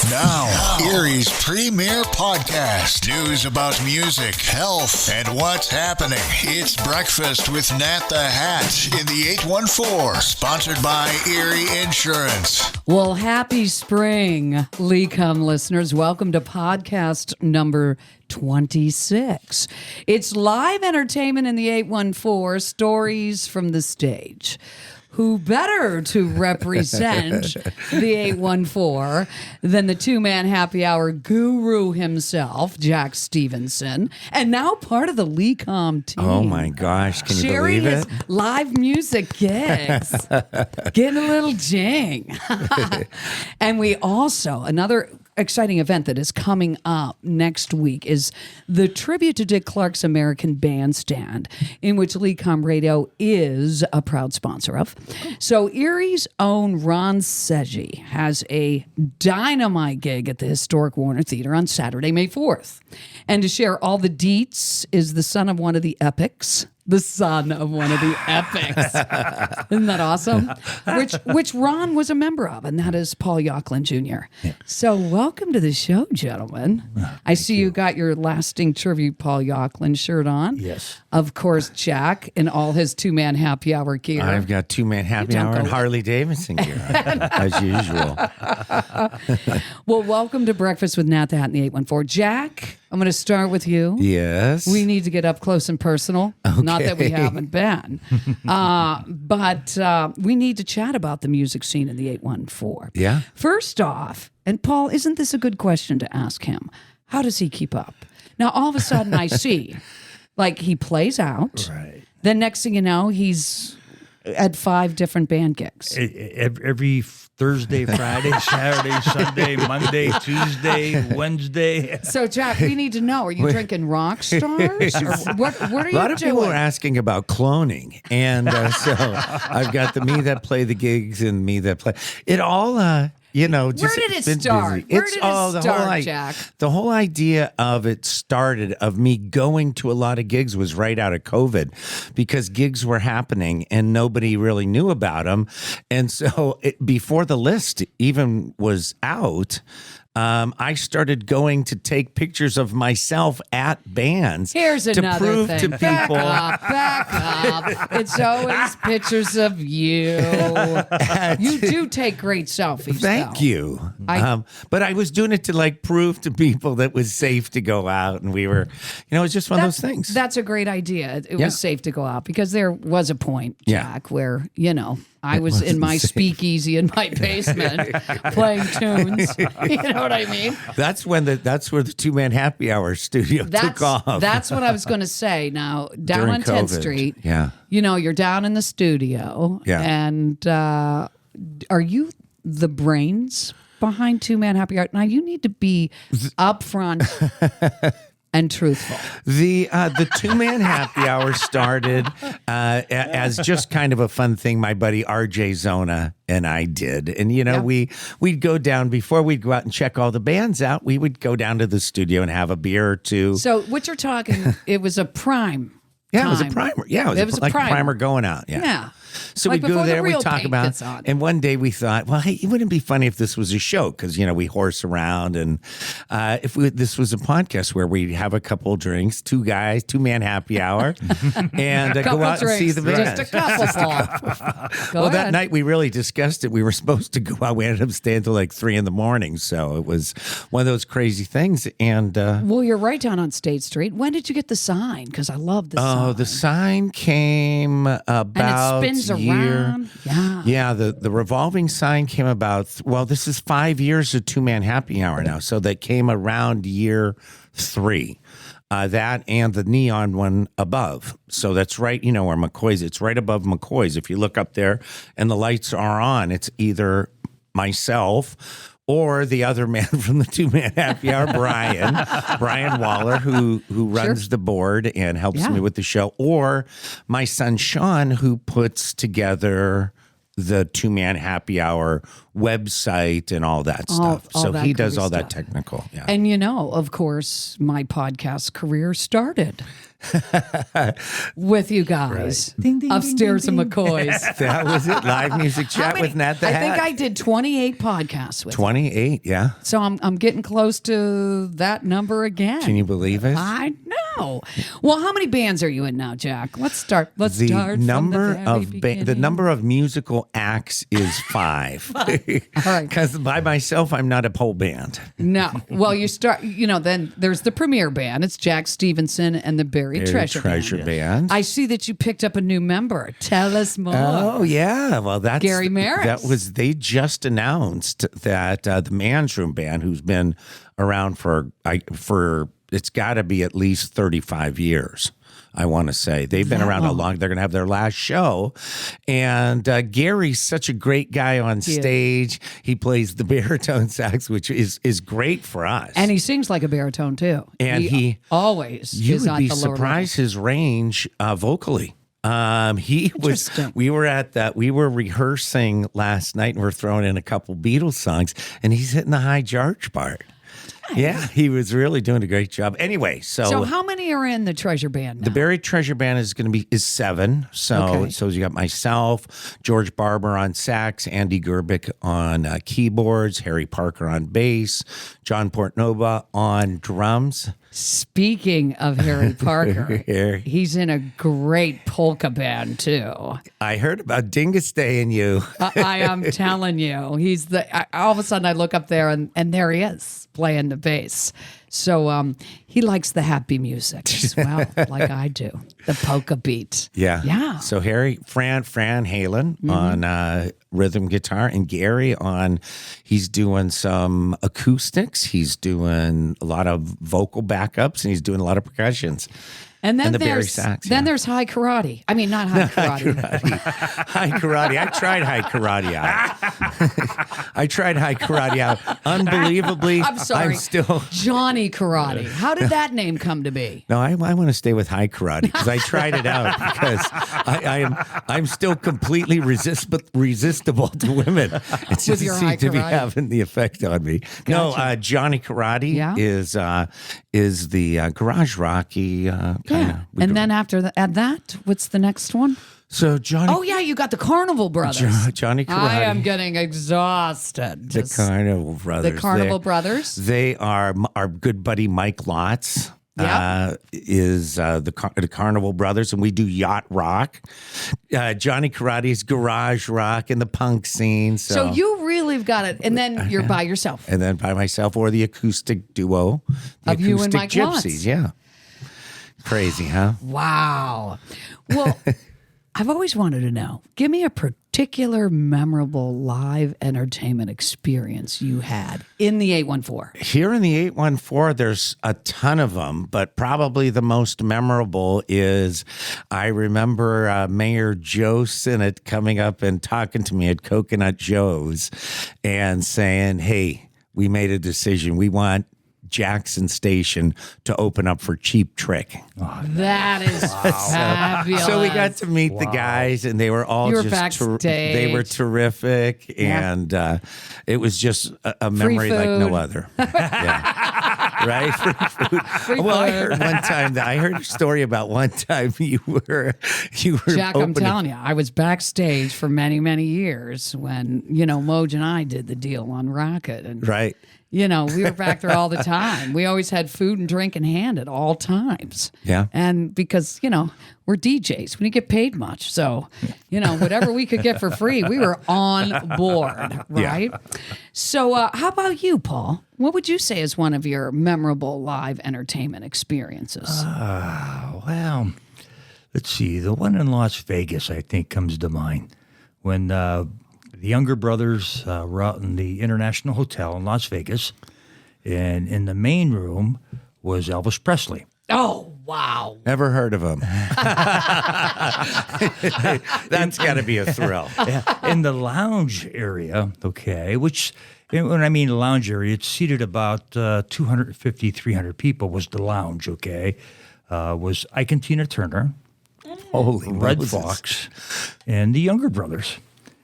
Now, Erie's premier podcast. News about music, health, and what's happening. It's Breakfast with Nat the Hat in the 814. Sponsored by Erie Insurance. Well, happy spring, LECOM listeners. Welcome to podcast number 26. It's live entertainment in the 814, stories from the stage. Who better to represent the 814 than the two-man happy hour guru himself, Jack Stevenson, and now part of the LECOM team. Oh my gosh, can you Sharing believe his it? live music gigs. Getting a little jing. And we also, another exciting event that is coming up next week is the tribute to Dick Clark's American Bandstand, in which LECOM Radio is a proud sponsor of. So Erie's own Ron Seggi has a dynamite gig at the historic Warner Theater on Saturday, May 4th. And to share all the deets is the son of one of the epics. Isn't that awesome? Which Ron was a member of, and that is Paul Yocklin Jr. Yeah. So welcome to the show, gentlemen. I see you got your lasting tribute Paul Yocklin shirt on. Yes. Of course, Jack in all his two-man happy hour gear. I've got two-man happy hour and Harley Davidson gear, as usual. Well, welcome to Breakfast with Nat the Hat in the 814. Jack, I'm going to start with you. Yes. We need to get up close and personal. Okay. Not that we haven't been. But we need to chat about the music scene in the 814. Yeah. First off, and Paul, isn't this a good question to ask him? How does he keep up? Now, all of a sudden I see, like, he plays out. Right. Then next thing you know, he's at 5 different band gigs. Every Thursday, Friday, Saturday, Sunday, Monday, Tuesday, Wednesday. So, Jack, we need to know, are you drinking rock stars? Or what are you doing? A lot of people are asking about cloning. And so I've got the me that play the gigs and me that play. It all, just where did it been start? busy. Where did it start, Jack? The whole idea of it started, of me going to a lot of gigs, was right out of COVID, because gigs were happening and nobody really knew about them. And so before the list even was out, I started going to take pictures of myself at bands. Here's to another prove thing. to people. Back up. It's always pictures of you. You do take great selfies. Thank you. But I was doing it to prove to people that it was safe to go out, and we were, it's just one of those things. That's a great idea. It was safe to go out, because there was a point, Jack, where I was in my speakeasy in my basement playing tunes. You know what I mean? That's where the two-man happy hour studio took off. That's what I was going to say. Now, down During on 10th COVID. Street, Yeah. You're down in the studio. Yeah. And are you the brains behind Two-Man Happy Hour? Now, you need to be upfront and truthful. The two-man happy hour started as just kind of a fun thing my buddy RJ Zona and I did. And, we'd go down, before we'd go out and check all the bands out, we would go down to the studio and have a beer or two. So what you're talking, it was a prime. Yeah, it was a time. primer. Yeah, it was like a primer going out. Yeah. Yeah. So Like we'd go before the there, we'd real talk paint about gets on. And one day we thought, well, hey, it wouldn't be funny if this was a show, because, we horse around. And if this was a podcast where we have a couple drinks, two guys, two-man happy hour, and go out and see the band. Just a couple, Paul. Well, that night we really discussed it. We were supposed to go out. We ended up staying till 3 a.m. So it was one of those crazy things. And Well, you're right down on State Street. When did you get the sign? Because I love the sign. oh, the sign came about and it spins year. around. Yeah. Yeah, the revolving sign came about, this is 5 years of two-man happy hour now. So that came around year 3. That and the neon one above. So that's right, where McCoy's, it's right above McCoy's. If you look up there and the lights are on, it's either myself or the other man from the two-man happy hour, Brian Waller, who runs the board and helps me with the show, or my son Sean, who puts together the Two Man Happy Hour website and all that stuff. all So that he does groovy all that stuff. technical. Yeah. And of course, my podcast career started with you guys Ding, ding, upstairs ding, in ding, McCoy's. That was it. Live music chat with Nat the I Hat. think I did 28 podcasts with you. 28. Yeah. So I'm getting close to that number again. Can you believe it? I know. Well, how many bands are you in now, Jack? Let's start. Let's The start number from the of very the beginning. number of musical acts is 5. All right. Because by myself, I'm not a pole band. No. Well, you start. Then there's the premier band. It's Jack Stevenson and the Buried Treasure Band. I see that you picked up a new member. Tell us more. Oh yeah, well that's Gary Maris. They just announced that the Man's Room Band, who's been around for it's got to be at least 35 years. I want to say they've been around a long. They're going to have their last show, and Gary's such a great guy on stage. He plays the baritone sax, which is great for us. And he sings like a baritone too. And he always you is would at be the lower surprised his range vocally. He was. Interesting. We were rehearsing last night, and we're throwing in a couple Beatles songs, and he's hitting the high charge part. Yeah, he was really doing a great job. Anyway, So how many are in the Treasure Band now? the Buried Treasure Band is 7. So you got myself, George Barber on sax, Andy Gerbic on keyboards, Harry Parker on bass, John Portnova on drums. Speaking of Harry Parker, he's in a great polka band too. I heard about Dingus Day and you. I am telling you, all of a sudden I look up there and there he is playing the bass. So he likes the happy music as well, like I do, the polka beat. Yeah. So Fran Halen on rhythm guitar, and Gary he's doing some acoustics. He's doing a lot of vocal backups, and he's doing a lot of percussions. And then the Barry there's sax, there's high karate. I mean, not high karate. High karate. I tried high karate out. Unbelievably, I'm sorry. I'm still Johnny Karate. How did that name come to be? No, I want to stay with high karate because I tried it out because I'm still completely resistible to women. It With doesn't your seem high to be karate. having the effect on me. Gotcha. No, Johnny Karate is the garage rocky kind of. And then after that, what's the next one? So Johnny. Oh yeah, you got the Carnival Brothers. Johnny Karate. I am getting exhausted. The Carnival Brothers. The Carnival Brothers. They are our good buddy Mike Lotz. Yep. Is the Carnival Brothers, and we do yacht rock. Johnny Karate's garage rock and the punk scene. So you really have got it, and then you're by yourself. And then by myself or the acoustic duo, the Of you and acoustic Mike gypsies. Lotz. Yeah, crazy, huh? Wow. Well, I've always wanted to know. Give me a particular memorable live entertainment experience you had in the 814. Here in the 814, there's a ton of them, but probably the most memorable is I remember Mayor Joe Sinnott coming up and talking to me at Coconut Joe's and saying, hey, we made a decision. We want Jackson Station to open up for Cheap Trick. That is fabulous. So we got to meet the guys, and they were all You were just backstage. they were terrific, and it was just a memory like no food. other. Yeah. Right? Free Well, I food. heard one time I heard a story about one time you were Jack, I'm opening- telling you, I was backstage for many, many years when, Moj and I did the deal on Rocket. And, right. we were back there all the time. We always had food and drink in hand at all times. Yeah. And because, we're DJs, we didn't get paid much. So, whatever we could get for free, we were on board, right? So how about you, Paul? What would you say is one of your memorable live entertainment experiences? Well, let's see. The one in Las Vegas, I think, comes to mind when the younger brothers were out in the International Hotel in Las Vegas, and in the main room was Elvis Presley. Oh, wow. Never heard of him. That's got to be a thrill. In the lounge area, which, when I mean lounge area, it's seated about 250, 300 people was the lounge, was Ike and Tina Turner, Holy Red Moses. Fox, and the Younger Brothers.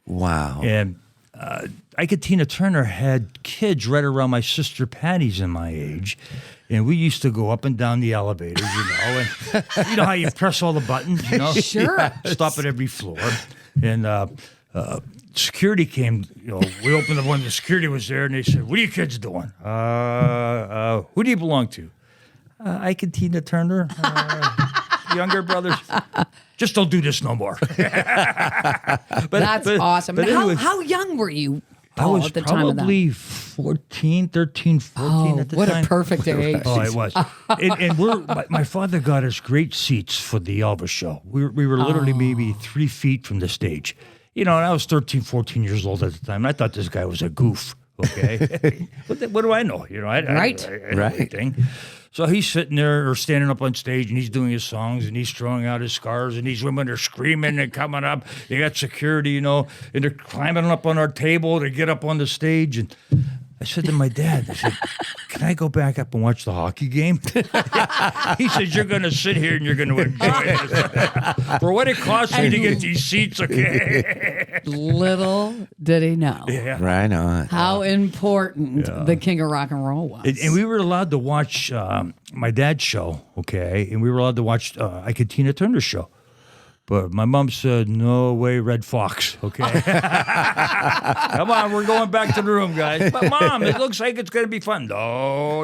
Wow. And Ike and Tina Turner had kids right around my sister Patty's and my age. And we used to go up and down the elevators, and you know how you press all the buttons, Sure. Stop at every floor. And security came, we opened the one, the security was there, and they said, "What are you kids doing? Who do you belong to?" Ike and Tina Turner, younger brothers. Just don't do this no more. That's awesome. But How, anyway, how young were you, I Paul, was at the time of that? probably 13, 14 at the what time. a perfect age. Oh, it was. And my father got us great seats for the Elvis show. We were literally maybe 3 feet from the stage. And I was 13, 14 years old at the time. And I thought this guy was a goof. Okay. what do I know? I know anything. So he's sitting there or standing up on stage, and he's doing his songs, and he's throwing out his scars, and these women are screaming and coming up. You got security, and they're climbing up on our table to get up on the stage. And I said to my dad, I said, "Can I go back up and watch the hockey game?" He said, "You're going to sit here and you're going to enjoy it. For what it costs me to get these seats, okay?" Little did he know Yeah. Right on. how important the king of rock and roll was. And we were allowed to watch my dad's show, okay? And we were allowed to watch Ike and Tina Turner's show. But my mom said, "No way, Red Fox," okay? Come on, we're going back to the room, guys. But Mom, it looks like it's going to be fun. No.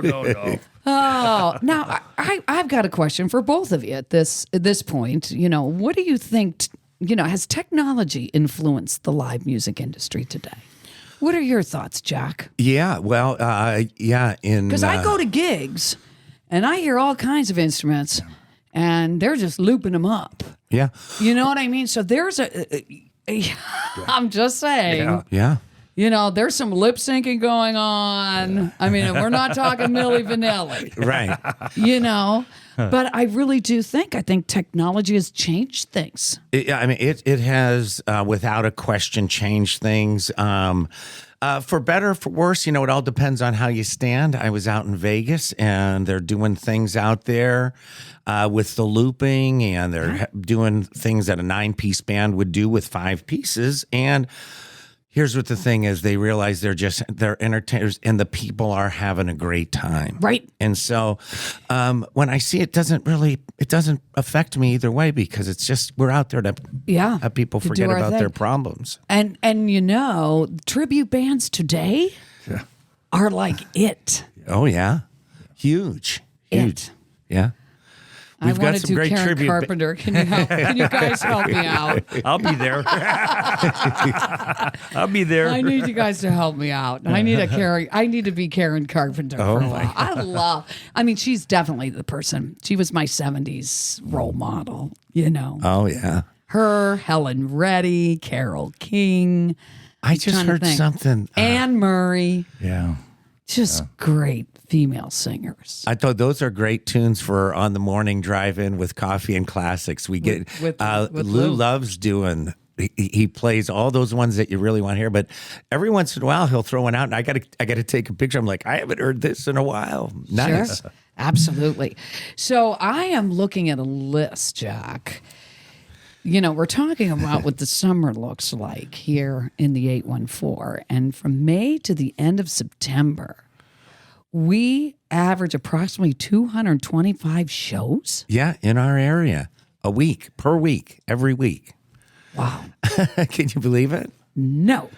Oh, now I've got a question for both of you at this point. What do you think? Has technology influenced the live music industry today? What are your thoughts, Jack? Yeah. Well, Because I go to gigs and I hear all kinds of instruments, and they're just looping them up. Yeah. You know what I mean? So there's I'm just saying. Yeah. There's some lip syncing going on. I mean, we're not talking Milli Vanilli. Right. But I really do I think technology has changed things. It has, without a question, changed things. For better, for worse, it all depends on how you stand. I was out in Vegas, and they're doing things out there with the looping, and they're doing things that a 9-piece band would do with 5 pieces. And here's what the thing is: they realize they're entertainers, and the people are having a great time. Right. And so when I see it doesn't affect me either way, because it's just, we're out there to have people to forget do our about thing. their problems. And tribute bands today are like it. Oh, yeah. Huge. It. Yeah. I want to do Karen tribute Carpenter. Can you guys help me out? I'll be there. I'll be there. I need you guys to help me out. I need to be Karen Carpenter for a while. She's definitely the person. She was my 70s role model, Oh, yeah. Her, Helen Reddy, Carole King. I just heard something. Anne Murray. Yeah. Just great female singers. I thought those are great tunes for on the morning drive-in with coffee and classics. We get with Lou Lou. loves doing. He plays all those ones that you really want to hear, but every once in a while he'll throw one out, and I gotta take a picture. I'm like, I haven't heard this in a while. Nice. Sure. Absolutely. So I am looking at a list, Jack. We're talking about what the summer looks like here in the 814. And from May to the end of September, we average approximately 225 shows. Yeah, in our area, per week, every week. Wow. Can you believe it? No.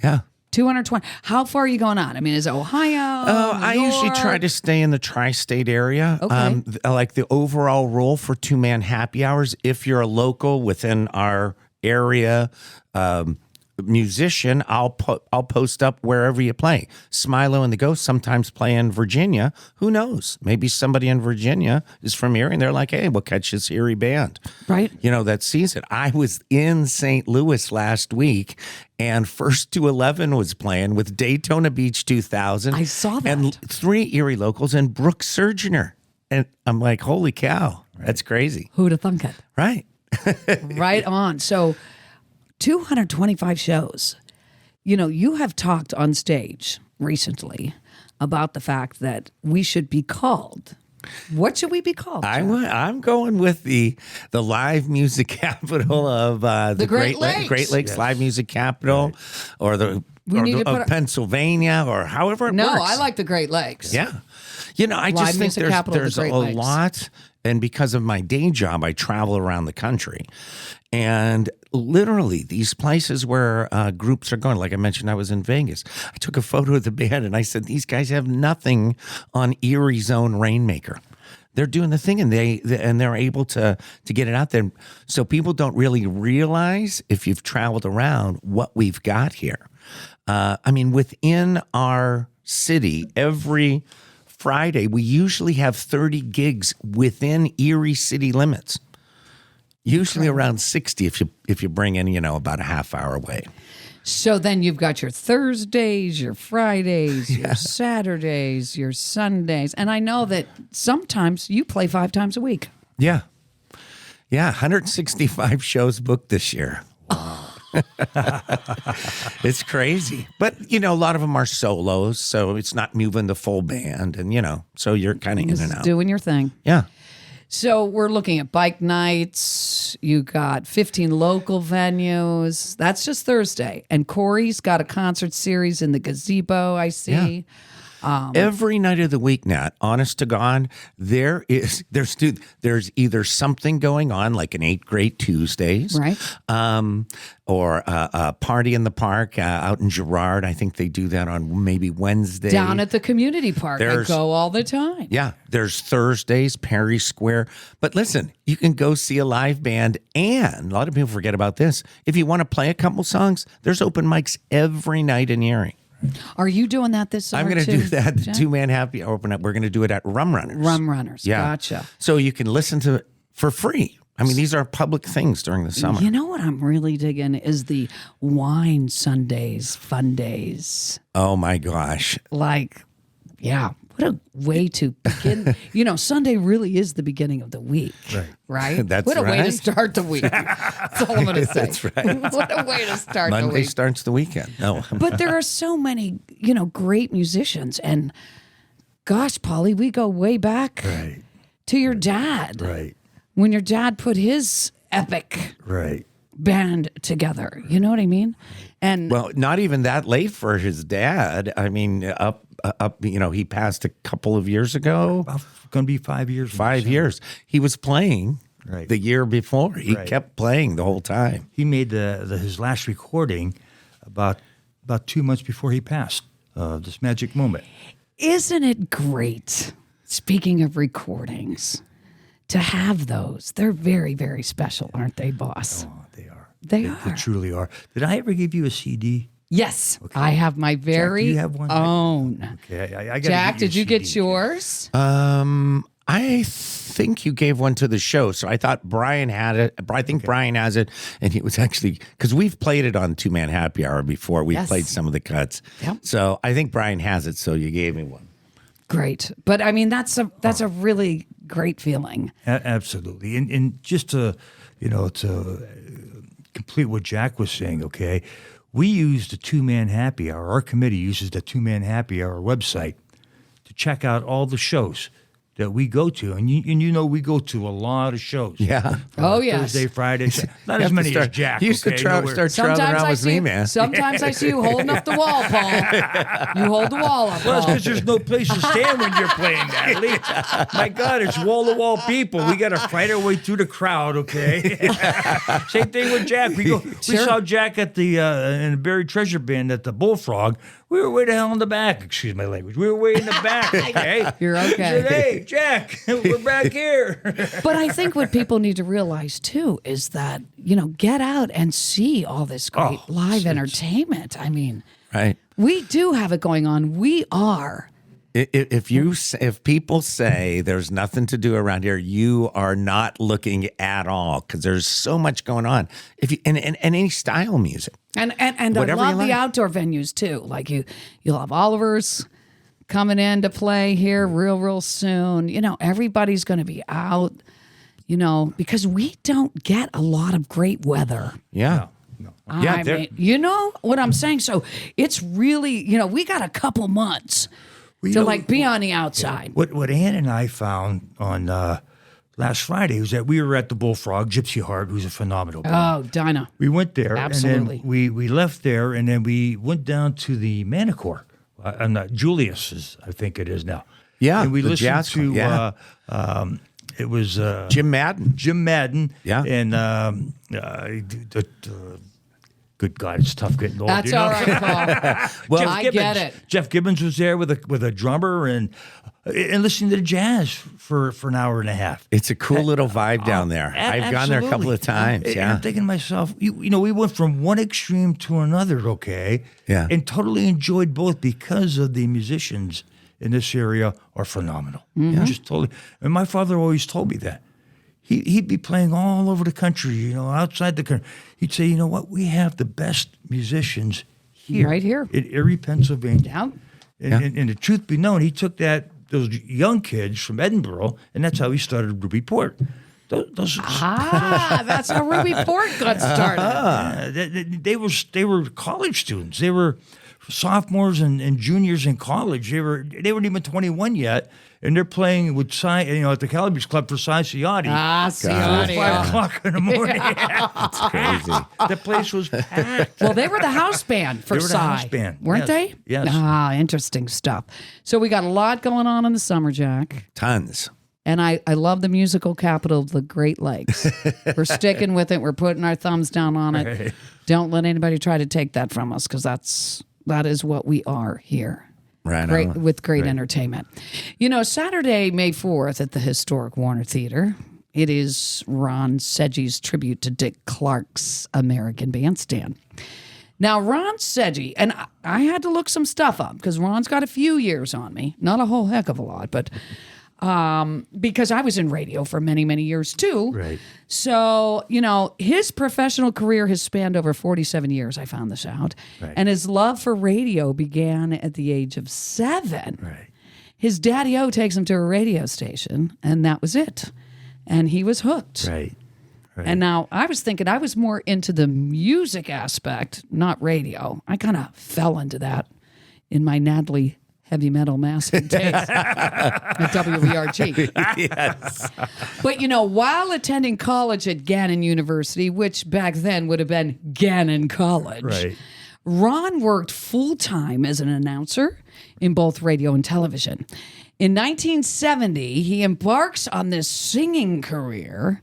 Yeah. 220. How far are you going on? Is it Ohio? I usually try to stay in the tri-state area. Okay. Like the overall rule for 2-man happy hours, if you're a local within our area musician, I'll post up wherever you play. Smilo and the Ghost sometimes play in Virginia. Who knows? Maybe somebody in Virginia is from Erie, and they're like, "Hey, we'll catch this Erie band." Right. That sees it. I was in St. Louis last week, and First to 11 was playing with Daytona Beach 2000. I saw that. And 3 Erie locals and Brooke Surgener. And I'm like, holy cow, that's crazy. Who'd have thunk it? Right. Right on. So 225 shows. You have talked on stage recently about the fact that we should be called What should we be called? Jack? I'm going with the live music capital of the Great Lakes. Great Lakes Live Music Capital, or of Pennsylvania, or however it works. No, I like the Great Lakes. Yeah. I Live just think music capital of there's the a Great Lakes. lot, and because of my day job, I travel around the country. And literally, these places where groups are going, like I mentioned, I was in Vegas. I took a photo of the band, and I said, these guys have nothing on Erie Zone Rainmaker. They're doing the thing, and they're able to get it out there. So people don't really realize, if you've traveled around, what we've got here. Within our city, every Friday, we usually have 30 gigs within Erie city limits. Usually around 60 if you bring in, about a half hour away. So then you've got your Thursdays, your Fridays, your Saturdays, your Sundays. And I know that sometimes you play 5 times a week. Yeah. Yeah, 165 shows booked this year. Wow. It's crazy. But, a lot of them are solos, so it's not moving the full band. And, so you're kind of in and out. Doing your thing. Yeah. So we're looking at bike nights. You got 15 local venues. That's just Thursday. And Corey's got a concert series in the gazebo, I see. Every night of the week, Nat, honest to God, there's either something going on, like an 8 Great Tuesdays, right? Or a party in the park out in Girard. I think they do that on maybe Wednesday. Down at the community park. I go all the time. Yeah, there's Thursdays, Perry Square. But listen, you can go see a live band, and a lot of people forget about this. If you want to play a couple songs, there's open mics every night in Erie. Are you doing that this summer? I'm going to do that. The Jen? 2-man happy hour open up. We're going to do it at Rum Runners. Rum Runners. Yeah. Gotcha. So you can listen to it for free. These are public things during the summer. You know what I'm really digging is the wine Sundays, fun days. Oh my gosh. Yeah. What a way to begin. Sunday really is the beginning of the week. Right? That's what a way to right. start the week. That's all I'm going to say. That's right. What a way to start Monday the week. starts the weekend. No. But there are so many, great musicians. And gosh, Polly, we go way back to your dad. Right. When your dad put his epic band together. You know what I mean? And Well, not even that late for his dad. He passed a couple of years ago. Going to be 5 years. 5 years. He was playing the year before. He Right. kept playing the whole time. He made his last recording about 2 months before he passed. This magic moment. isn't it great, speaking of recordings, to have those? They're very, very special, aren't they, boss? Oh, they are. They They truly are. Did I ever give you a CD? Yes, okay. I have my very Jack, you have one? own. Okay, I gotta Jack, get did you CD. get yours? I think you gave one to the show, so I thought Brian had it. I think Brian has it, and it was actually because we've played it on 2-Man Happy Hour before. We've played some of the cuts, so I think Brian has it. So you gave me one. Great, but I mean that's a really great feeling. Absolutely, and just to complete what Jack was saying. Okay, we use the 2-Man Happy Hour. Our committee uses the 2-Man Happy Hour website to check out all the shows that we go to, and we go to a lot of shows. Yeah. Thursday, Friday, not as many as Jack. You used to start traveling around with me, man. Sometimes I see you holding up the wall, Paul. You hold the wall up. Well, Paul. because there's no place to stand when you're playing that. Lee. My God, it's wall-to-wall people. We got to fight our way through the crowd, okay? Same thing with Jack. We saw Jack at the in the Buried Treasure Band at the Bullfrog. We were way the hell in the back. Excuse my language. We were way in the back, okay? You're okay. He said, hey, Jack, we're back here. But I think what people need to realize, too, is that, get out and see all this great live entertainment. I mean, Right. we do have it going on. We are. If people say there's nothing to do around here, you are not looking at all because there's so much going on. And any style music. And I Whatever love you the like. outdoor venues, too. Like you'll have Oliver's coming in to play here real soon. Everybody's going to be out, because we don't get a lot of great weather. Yeah. You know what I'm saying? So it's really, we got a couple months Well, to like be on the outside. What Ann and I found on last Friday was that we were at the Bullfrog, Gypsy Heart, who's a phenomenal band. Oh, Dinah. We went there, Absolutely. and then we left there, and then we went down to the Manicore. I'm not Julius, I think it is now. Yeah, and we the listened jazz to. club, yeah. It was Jim Madden. Jim Madden. Yeah. And good God, it's tough getting old. That's all right, Paul. Well, I get it. Jeff Gibbons was there with a drummer and listening to the jazz for an hour and a half. It's a cool little vibe down there. I've gone there a couple of times. And Yeah. I'm thinking to myself, you know, we went from one extreme to another, okay? Yeah. And totally enjoyed both because of the musicians in this area are phenomenal. Just totally. And my father always told me that. He'd be playing all over the country, you know, outside the country. He'd say, you know what, we have the best musicians here. Right here. In Erie, Pennsylvania. Yeah. And the truth be known, he took those young kids from Edinburgh, and that's how he started Ruby Port. Those That's how Ruby Ford got started. they were college students. They were sophomores and juniors in college. They weren't even 21 yet, and they're playing with at the Calabrese Club for Cy Ciotti. Ciotti. 5 o'clock in the morning. It's crazy. The place was packed. Well, they were the house band for They were the Cy. house band, Weren't yes. they? Yes. Interesting stuff. So we got a lot going on in the summer, Jack. Tons. And I love the musical capital of the Great Lakes. We're sticking with it. We're putting our thumbs down on it. Right. Don't let anybody try to take that from us, because that is what we are here. Right Great, on. with great entertainment. You know, Saturday, May 4th at the historic Warner Theater, it is Ron Sedgy's tribute to Dick Clark's American Bandstand. Now, Ron Sedgy, and I had to look some stuff up because Ron's got a few years on me. Not a whole heck of a lot, but because I was in radio for many, many years too. Right. So, you know, his professional career has spanned over 47 years. I found this out. Right. And his love for radio began at the age of 7. Right. His daddy-o takes him to a radio station, and that was it. And he was hooked. Right. And now I was thinking I was more into the music aspect, not radio. I kind of fell into that in my Natalie heavy metal masking taste at WVRG. Yes. But, you know, while attending college at Gannon University, which back then would have been Gannon College, Right. Ron worked full-time as an announcer in both radio and television. In 1970, he embarks on this singing career.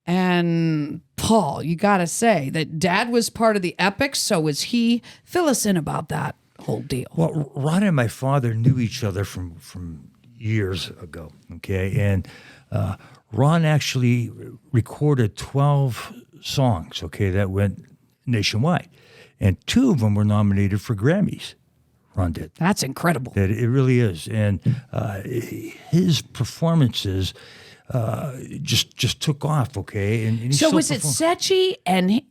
And Paul, you got to say that Dad was part of the Epics, so was he. Fill us in about that whole deal. Well, Ron and my father knew each other from years ago, okay? And Ron actually recorded 12 songs, okay, that went nationwide. And 2 of them were nominated for Grammys. Ron did. That's incredible. It really is. And his performances just took off, okay? And he So still was it performed. Setchi and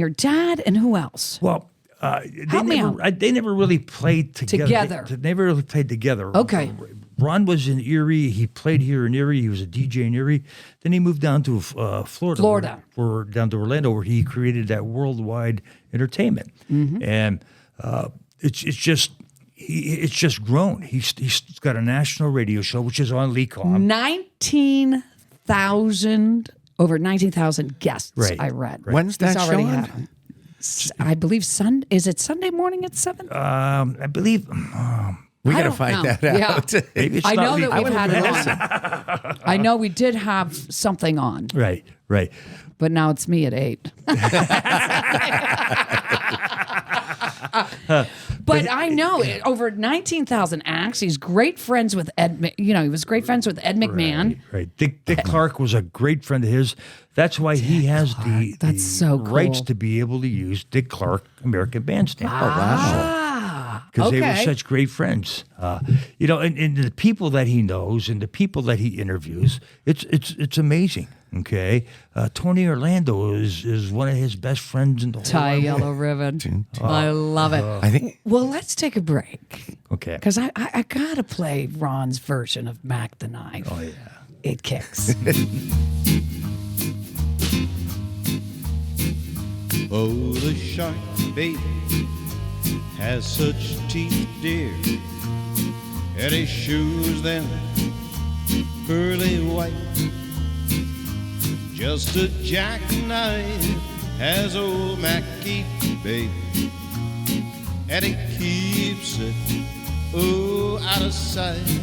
your dad and who else? Well, Help me they never really played together. They never really played together. Okay. Ron was in Erie. He played here in Erie. He was a DJ in Erie. Then he moved down to Florida. Down to Orlando, where he created that worldwide entertainment. Mm-hmm. And it's just grown. He's got a national radio show, which is on LECOM. 19,000 guests, Right. I read. When's that He's already show had on? them. I believe is it Sunday morning at 7? I believe. We I got to don't find know. that out. Yeah. Maybe it's I not know that LECOM. we've had it on. I know we did have something on, Right. but now it's me at 8. But I know over 19,000 acts. He's great friends with he was great friends with Ed McMahon. Right. Dick Clark was a great friend of his. That's why he has the so cool. rights to be able to use Dick Clark American Bandstand. Ah, Because they were okay. such great friends. And the people that he knows and the people that he interviews, it's amazing. Okay. Tony Orlando is one of his best friends in the whole Tie world. Yellow Ribbon. I love it. I think Well, let's take a break. Okay. Because I got to play Ron's version of Mac the Knife. Oh, yeah. It kicks. Oh, the shark, baby, has such teeth, dear. and his shoes them pearly white. Just a jackknife has old Mackie, babe, and he keeps it, oh, out of sight.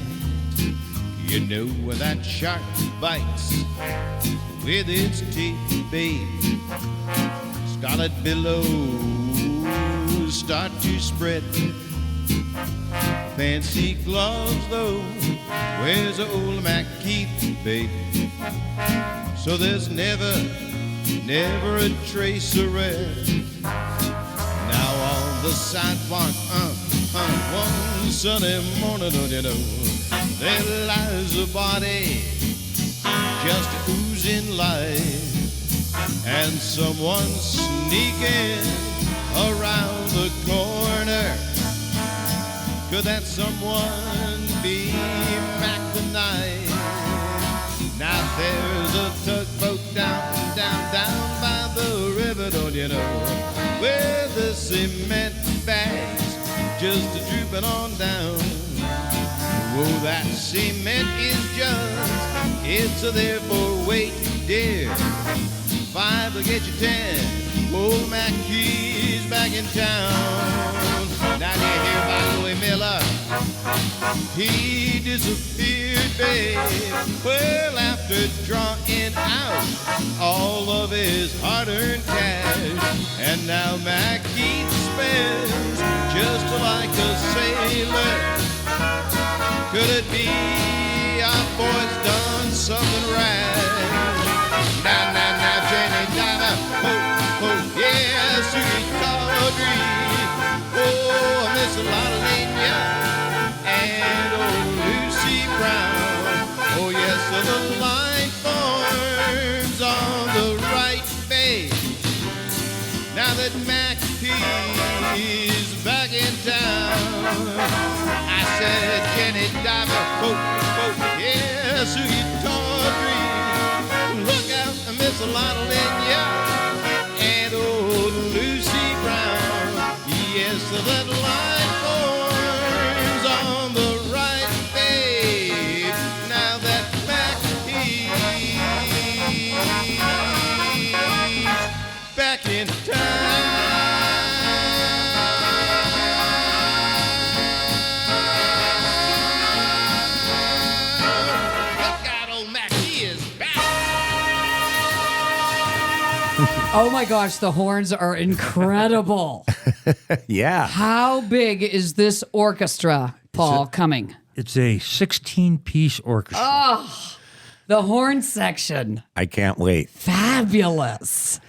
You know when that shark bites with its teeth, babe, scarlet billows start to spread. Fancy gloves, though, where's old Mackie, babe? So there's never a trace of red. Now on the sidewalk, one sunny morning, don't you know, there lies a body just oozing life, and someone sneaking around the corner. Could that someone be Mac the Knife? Now there's a tugboat down by the river, don't you know, where the cement bags just drooping on down. Oh, that cement is just, it's there for weight, dear. 5 will get you 10. Old Mackey's back in town. Now do you hear about Louis Miller? He disappeared, babe. Well, after drawing out all of his hard-earned cash, and now Mackey spends just like a sailor. Could it be our boy's done something rash? Now, Jenny Diver, oh, yeah, Susie Tawdry, oh, Miss Lottolina, and old Lucy Brown. Oh, yes, so the light forms on the right, babe. Now that Mackey's back in town, I said, Jenny Diver, oh, yeah, Susie Tawdry, look out, Miss Lottolina, and old Lucy Brown. Yes, that light forms on the right, babe. Now that Mackey's back in town. Oh my gosh, the horns are incredible. Yeah. How big is this orchestra, Paul, coming? It's a 16-piece orchestra. The horn section. I can't wait. Fabulous.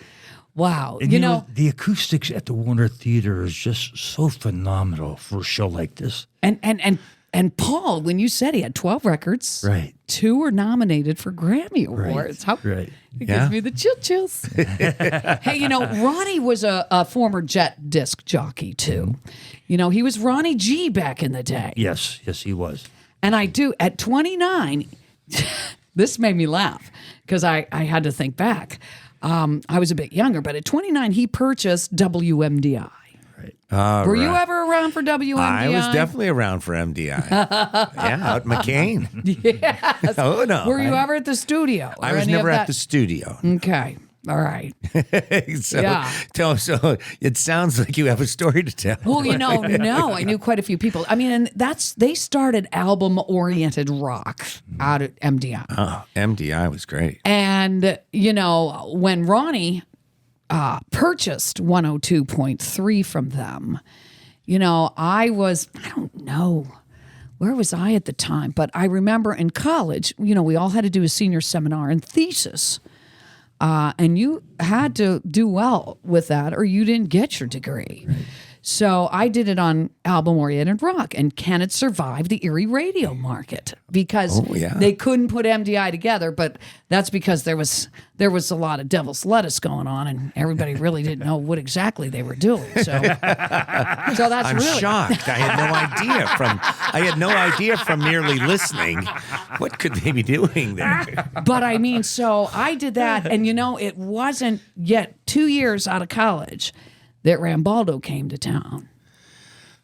Wow. And you know, the acoustics at the Warner Theater is just so phenomenal for a show like this. And Paul, when you said he had 12 records, Right. 2 were nominated for Grammy Awards. Right. It Yeah. gives me the chills. Hey, Ronnie was a former Jet disc jockey too. He was Ronnie G back in the day. Yes, he was. And at 29, this made me laugh because I had to think back. I was a bit younger, but at 29, he purchased WMDI. Were you ever around for WMDI? I was definitely around for MDI. Yeah, out in McCain. Yes. Oh, no. Were you ever at the studio? I or was any of never at that? the studio. Okay. All right. So, Yeah. so it sounds like you have a story to tell. Well, no, I knew quite a few people. I mean, and they started album-oriented rock out at MDI. Oh, MDI was great. And, when Ronnie purchased 102.3 from them, I don't know, where was I at the time? But I remember in college, we all had to do a senior seminar and thesis. And you had to do well with that or you didn't get your degree. Right. So I did it on album-oriented rock, and can it survive the Erie radio market? Because they couldn't put MDI together, but that's because there was a lot of devil's lettuce going on, and everybody really didn't know what exactly they were doing. So that's I'm really shocked. I had no idea from merely listening. What could they be doing there? But I mean, so I did that, and it wasn't yet 2 years out of college that Rambaldo came to town.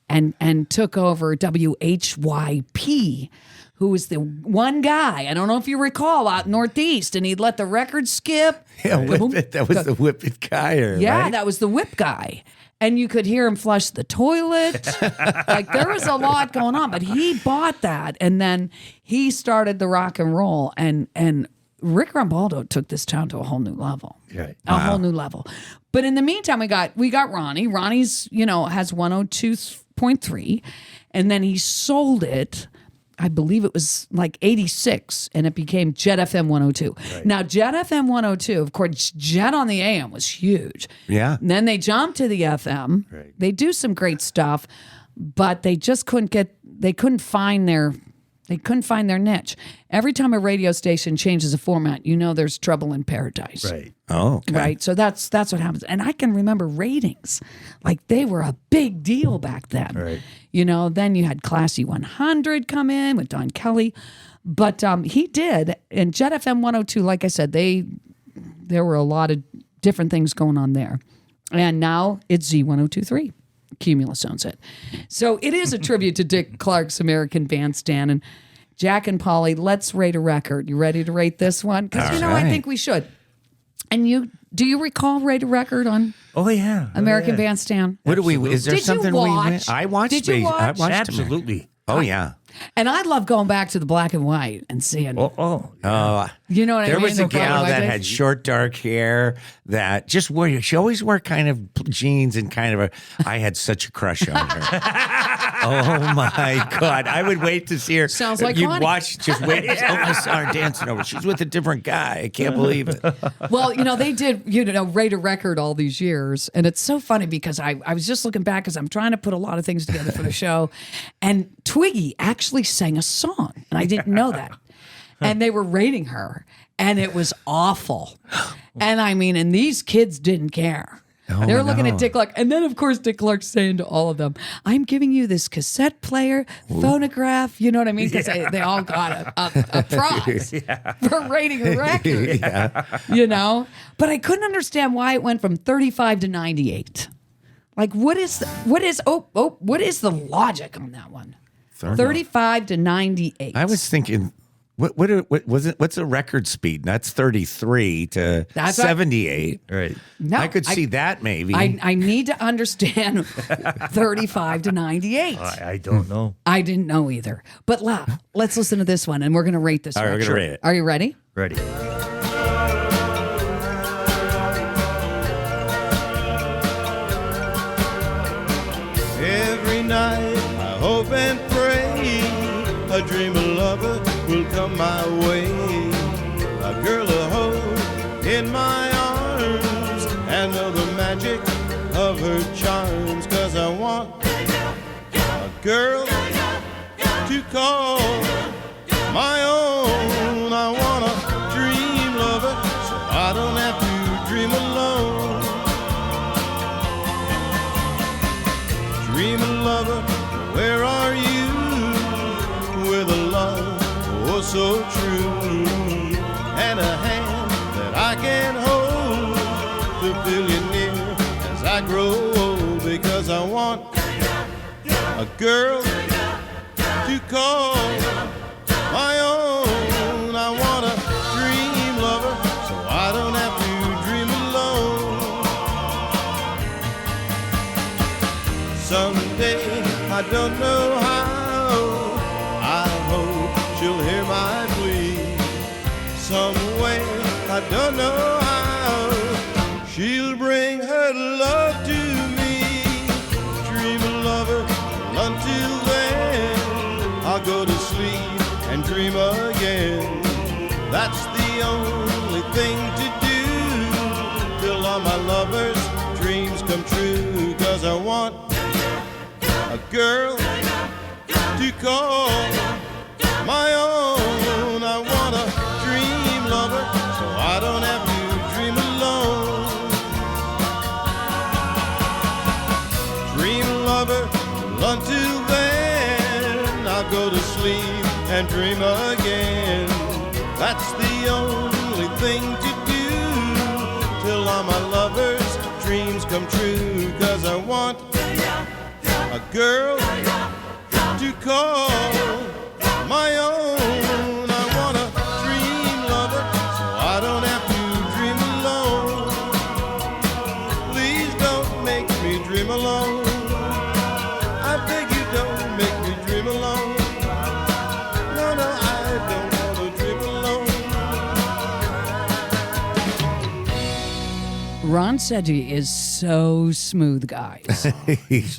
and took over WHYP, who was the one guy, I don't know if you recall, out Northeast, and he'd let the record skip. Yeah, that was the whip it guy, Yeah, right? that was the whip guy. And you could hear him flush the toilet. Like, there was a lot going on, but he bought that. And then he started the rock and roll. And Rick Rambaldo took this town to a whole new level. Right. A whole new level. But in the meantime, we got Ronnie. Ronnie's, has 102.3. And then he sold it. I believe it was like 86, and it became Jet FM 102. Right. Now, Jet FM 102, of course, Jet on the AM was huge. Yeah. And then they jumped to the FM. Right. They do some great stuff, but they just couldn't find their niche. Every time a radio station changes a format, there's trouble in paradise. Right. Oh, okay. Right. So that's what happens. And I can remember ratings. Like, they were a big deal back then. Right. Then you had Classy 100 come in with Don Kelly. But he did. And Jet FM 102, like I said, there were a lot of different things going on there. And now it's Z1023. Cumulus owns it. So it is a tribute to Dick Clark's American Bandstand. And Jack and Polly, let's rate a record. You ready to rate this one? Because, I think we should. And do you recall Rate a Record on Oh, yeah. American Bandstand? What do we? Is there Did you something watch? I watched. Did you watch? I watched Absolutely. Oh yeah. And I love going back to the black and white and seeing. Oh. You know what I mean? There was a The black and gal white that days. had short dark hair that just wore. She always wore kind of jeans and kind of a. I had such a crush on her. Oh my God! I would wait to see her. Sounds like you'd Connie. watch. Just wait. Oh, I saw her dancing over. She's with a different guy. I can't believe it. Well, they did, Rate a Record all these years. And it's so funny because I was just looking back because I'm trying to put a lot of things together for the show. And Twiggy actually sang a song. And I didn't know that. And they were rating her. And it was awful. And and these kids didn't care. They're looking at Dick Clark. And then, of course, Dick Clark's saying to all of them, I'm giving you this cassette player, phonograph. You know what I mean? Because they all got a prize for rating a record. But I couldn't understand why it went from 35 to 98. Like, what is the logic on that one? 35 to 98. I was thinking. What was it? What's a record speed? That's 33 to 78. Right. No, I could see that maybe. I need to understand 35 to 98. I don't know. I didn't know either. But let's listen to this one, and we're going to rate this All right, one. we're going to rate it. Are you ready? Ready. Every night I hope and pray a dream of lover will come my way. A girl to hold in my arms and know the magic of her charms. 'Cause I want a girl to call my own. I want a dream lover so I don't have to dream alone. Dream lover, where are you? With a love oh so true, and a hand that I can hold to feel you near as I grow old. Because I want a girl to call my own. I want a dream lover so I don't have to dream alone. Someday, I don't know how, I hope she'll hear my plea. Some way, I don't know how, she'll bring her love to me. Dream a lover, until then, I'll go to sleep and dream again. That's the only thing to do, till all my lovers' dreams come true. 'Cause I want a girl to call my own. I want a dream lover so I don't have to dream alone. Dream lover, until then I'll go to sleep and dream again. That's the only thing to do, till all my lovers' dreams come true. 'Cause I want a a girl to call my own. I want a dream lover so I don't have to dream alone. Please don't make me dream alone. I beg you, don't make me dream alone. No, no, I don't want to dream alone. Ron Sedgy is so smooth, guys.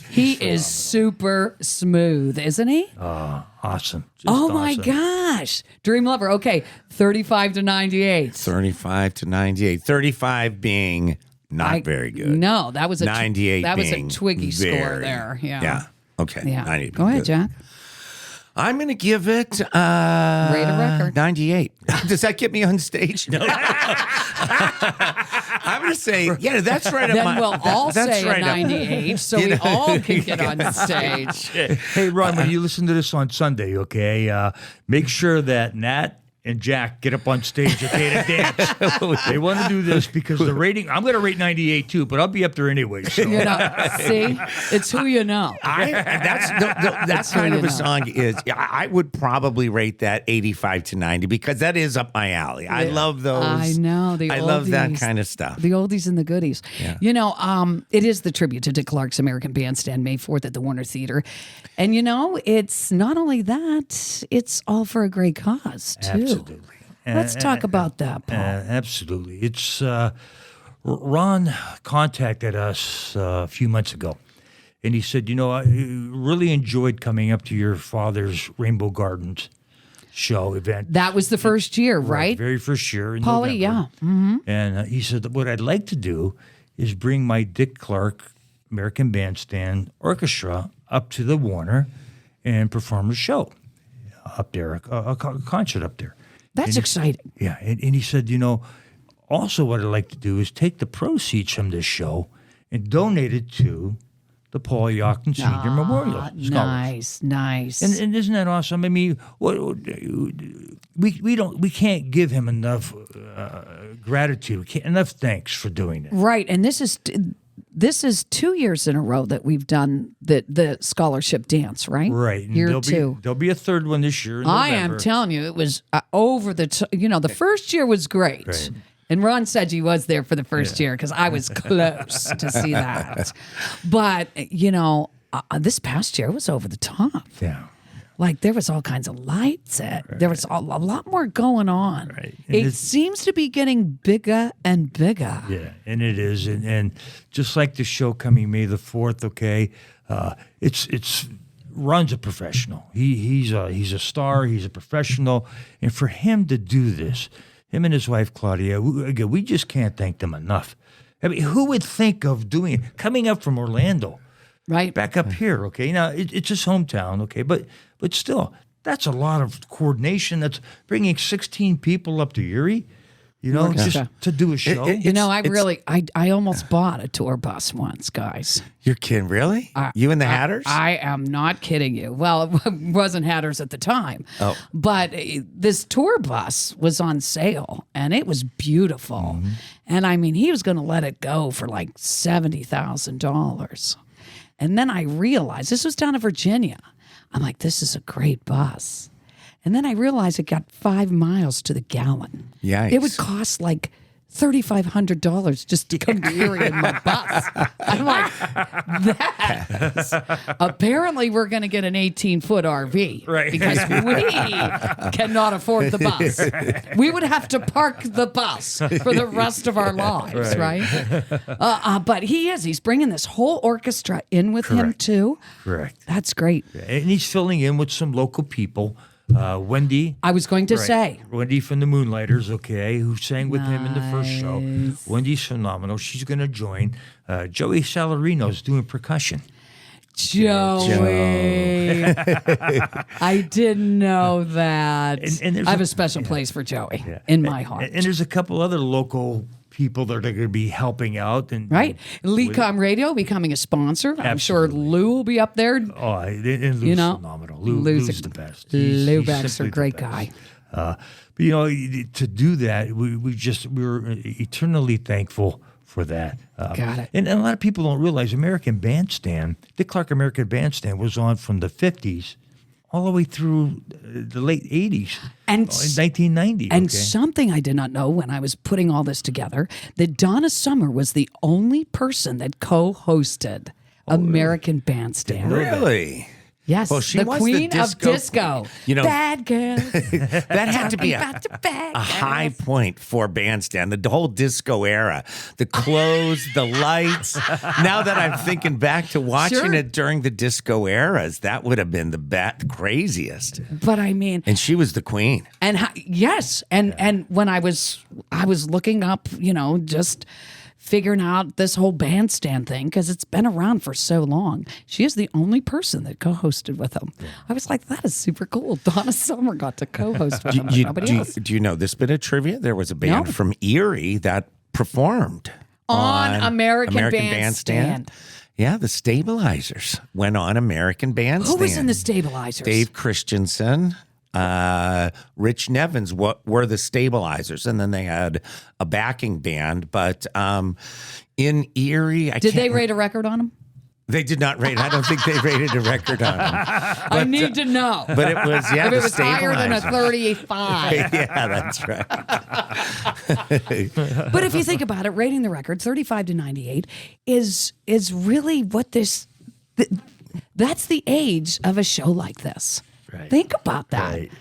He is super smooth, isn't he? Awesome. Just Oh my awesome. gosh. Dream Lover. Okay, 35 to 98. 35 to 98. 35 being not very good. No, that was a 98 that was a being Twiggy score very- there. Yeah. Yeah. Okay. Yeah. 98 Go ahead, good. Jack. I'm going to give it Rate a record. 98. Does that get me on stage? No. I'm going to say, yeah, that's right. Then up my, we'll all that's say right a up- 98 so we all can get on the stage. Hey, Ron, when you listen to this on Sunday, okay, make sure that Nat and Jack get up on stage, okay, to dance. They want to do this because the rating, I'm going to rate 98 too, but I'll be up there anyway. So. You know, see, it's who you know. That's kind of a song is I would probably rate that 85 to 90 because that is up my alley. I love those. I know the I oldies, love that kind of stuff. The oldies and the goodies. Yeah. You know, it is the tribute to Dick Clark's American Bandstand, May 4th at the Warner Theater. And you know, it's not only that, it's all for a great cause too. Absolutely. Let's talk about that, Paul. Absolutely. It's Ron contacted us a few months ago, and he said, you know, I really enjoyed coming up to your father's Rainbow Gardens show event. That was the first year, right? Very first year in Paulie, November. yeah. Mm-hmm. And he said, what I'd like to do is bring my Dick Clark American Bandstand Orchestra up to the Warner and perform a show up there, a concert up there. That's exciting. Yeah, and he said, you know, also what I'd like to do is take the proceeds from this show and donate it to the Paul Yachten Senior Memorial Scholars. Nice. And isn't that awesome? I mean, we can't give him enough gratitude, enough thanks for doing it. Right, and this is 2 years in a row that we've done the scholarship dance, right? Right. And Year two. There'll be a third one this year. In I November. am telling you, it was over the. The first year was great. Right. And Ron said he was there for the first year because I was close to see that. But, this past year was over the top. Yeah. Like there was all kinds of lights. There was a lot more going on. Right. And It seems to be getting bigger and bigger. Yeah, and it is, and just like the show coming May the 4th, okay, it's Ron's a professional. He's a star. He's a professional, and for him to do this, him and his wife Claudia, we just can't thank them enough. I mean, who would think of doing it? Coming up from Orlando, Right. back up here, okay. Now it's his hometown, okay, but still, that's a lot of coordination. That's bringing 16 people up to Erie, just to do a show. I almost bought a tour bus once, guys. You're kidding, really? You and the Hatters? I am not kidding you. Well, it wasn't Hatters at the time. Oh. But this tour bus was on sale, and it was beautiful. Mm-hmm. And I mean, he was going to let it go for like $70,000. And then I realized, this was down in Virginia. I'm like, this is a great bus. And then I realized it got 5 miles to the gallon. Yikes. It would cost like $3,500 just to come to Erie in my bus. I'm like, apparently we're going to get an 18-foot RV. Right. Because we cannot afford the bus. We would have to park the bus for the rest of our lives, right? But he's bringing this whole orchestra in with him too. Correct. That's great. And he's filling in with some local people. Wendy. I was going to say. Wendy from the Moonlighters, okay, who sang with him in the first show. Wendy's phenomenal. She's going to join. Joey Salarino's doing percussion. Joey. I didn't know that. And I have a special place for Joey in my heart. And there's a couple other local people that are going to be helping out. Right. LECOM Radio becoming a sponsor. I'm sure Lou will be up there. Oh, and Lou's phenomenal. Lou's the best. Lou he's Baxter, simply the great best. guy. But to do that, we're eternally thankful for that. Got it. And a lot of people don't realize American Bandstand, Dick Clark American Bandstand was on from the 50s all the way through the late 80s, And in 1990. And okay? something I did not know when I was putting all this together, that Donna Summer was the only person that co-hosted American Bandstand. Really? Yes, Well, she the was queen the of disco. You know, Bad girl. that had to be a a high point for Bandstand, the whole disco era, the clothes, the lights. Now that I'm thinking back to watching Sure. it during the disco eras, that would have been the craziest. But I mean, And she was the queen. and yes, and when I was looking up, just figuring out this whole bandstand thing because it's been around for so long. She is the only person that co-hosted with them. I was like, that is super cool. Donna Summer got to co-host with them. Nobody else. Do you know this bit of trivia? There was a band No. from Erie that performed On American Bandstand. Yeah, the Stabilizers went on American Bandstand. Who was in the Stabilizers? Dave Christensen, Rich Nevins were the Stabilizers, and then they had a backing band. But in Erie, Did they rate a record on them? They did not rate. I don't think they rated a record on them. I need to know. But it was if the it was higher than a Stabilizers. 35. Yeah, that's right. But if you think about it, rating the record 35 to 98 is really what that's the age of a show like this. Right. Think about that. Right.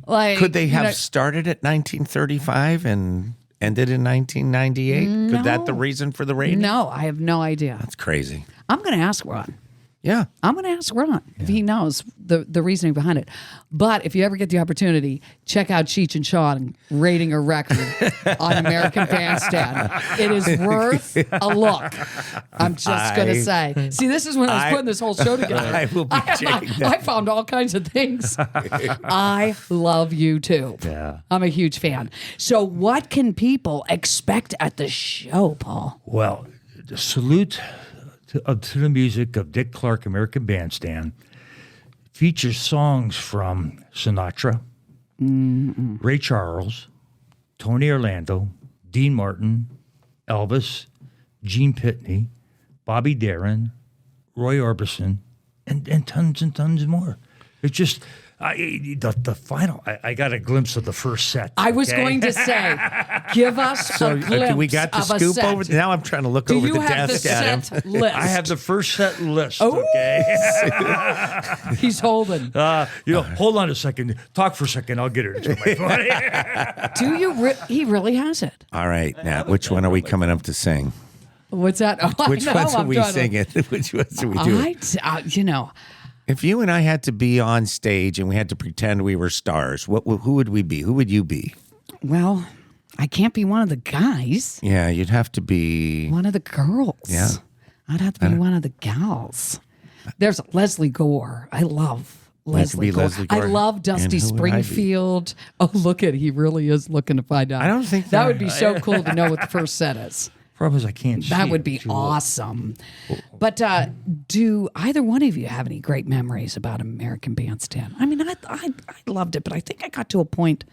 Like, Could they have started at 1935 and ended in 1998? Could that the reason for the rating? No, I have no idea. That's crazy. I'm going to ask Ron. Yeah. I'm going to ask Ron if he knows the reasoning behind it. But if you ever get the opportunity, check out Cheech and Chong rating a record on American Bandstand. It is worth a look. I'm just going to say. See, this is when I was putting this whole show together. I will be checking that. I found all kinds of things. I love YouTube. Yeah. I'm a huge fan. So what can people expect at the show, Paul? Well, salute to the music of Dick Clark American Bandstand. Features songs from Sinatra, Ray Charles, Tony Orlando, Dean Martin, Elvis, Gene Pitney, Bobby Darin, Roy Orbison, and tons more. It's just the final. I got a glimpse of the first set. I was okay? going to say, give us a glimpse we got the of a scoop set. over. Now I'm trying to look Do over you the have the desk at set him. list? I have the first set list. Oh. Okay. He's holding. Hold on a second. Talk for a second. I'll get it. It's my phone. Do you? He really has it. All right, Nat, which one are we coming up to sing? What's that? Oh, I Which know, ones are I'm we trying to- singing? Which ones are we doing? If you and I had to be on stage and we had to pretend we were stars, who would we be? Who would you be? Well, I can't be one of the guys. Yeah, you'd have to be. One of the girls. Yeah. I'd have to be one of the gals. There's Leslie Gore. I love Leslie be Gore. Leslie I Gore. love Dusty And who would I be? Springfield. Oh, look at he really is looking to find out. I don't think that would be so cool to know what the first set is. Problem is I can't see That it. would be Too low. awesome. But do either one of you have any great memories about American Bandstand? I mean, I loved it, but I think I got to a point.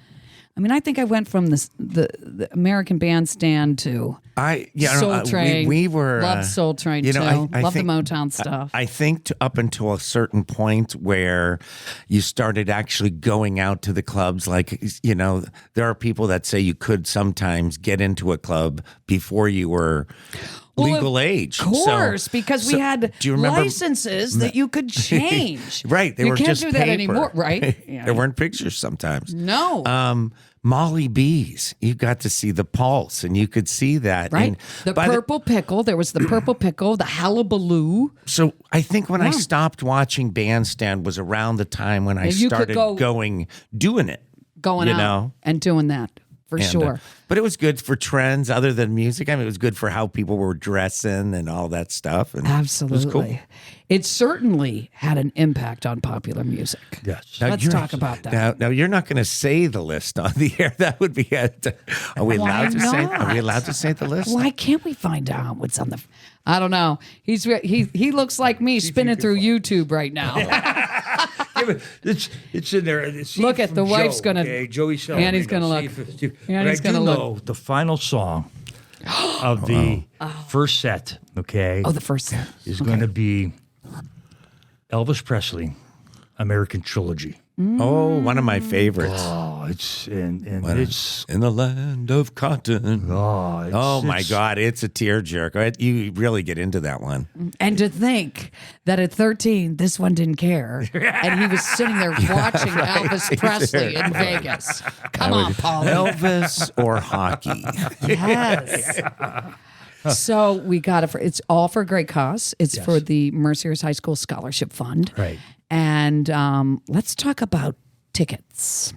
I mean, I think I went from the American Bandstand to Soul Train. We were loved Soul Train too. I Love the think- Motown stuff. I think up until a certain point where you started actually going out to the clubs, like, there are people that say you could sometimes get into a club before you were legal age. Of course, because we had do you remember licenses that you could change. Right, they you were can't just do that paper. anymore, right? Yeah. There weren't pictures sometimes. No. Molly B's, you got to see the pulse, and you could see that. Right, And the by purple pickle. There was the purple pickle, the hullabaloo. So I think when I Yeah. stopped watching Bandstand was around the time when I And you could started go- doing it. Going You out know? and doing that for And, sure. but it was good for trends other than music. I mean, it was good for how people were dressing and all that stuff. And Absolutely. It was cool. It certainly had an impact on popular music. Yes. Now, Let's you're- talk about that. Now you're not going to say the list on the air. That would be it. Are we Why allowed to say? not? Are we allowed to say the list? Why can't we find out what's on the? I don't know. He looks like me spinning through YouTube right now. Yeah, but it's in there. It's Look at from the wife's Joe, gonna- okay? Joey Annie's gonna look. But Annie's I gonna do look. know the final song of the first set, okay, Oh, the first set. is going to be Elvis Presley, American Trilogy. Oh, one of my favorites. Oh, it's it's in the land of cotton. Oh my God, it's a tearjerker. You really get into that one. And to think that at 13, this one didn't care. And he was sitting there watching Elvis Presley in Vegas. Come on, Paul. Elvis or hockey. Yes. So we got it for, it's all for a great cause. It's for the Mercyhurst High School Scholarship Fund. Right. And let's talk about tickets.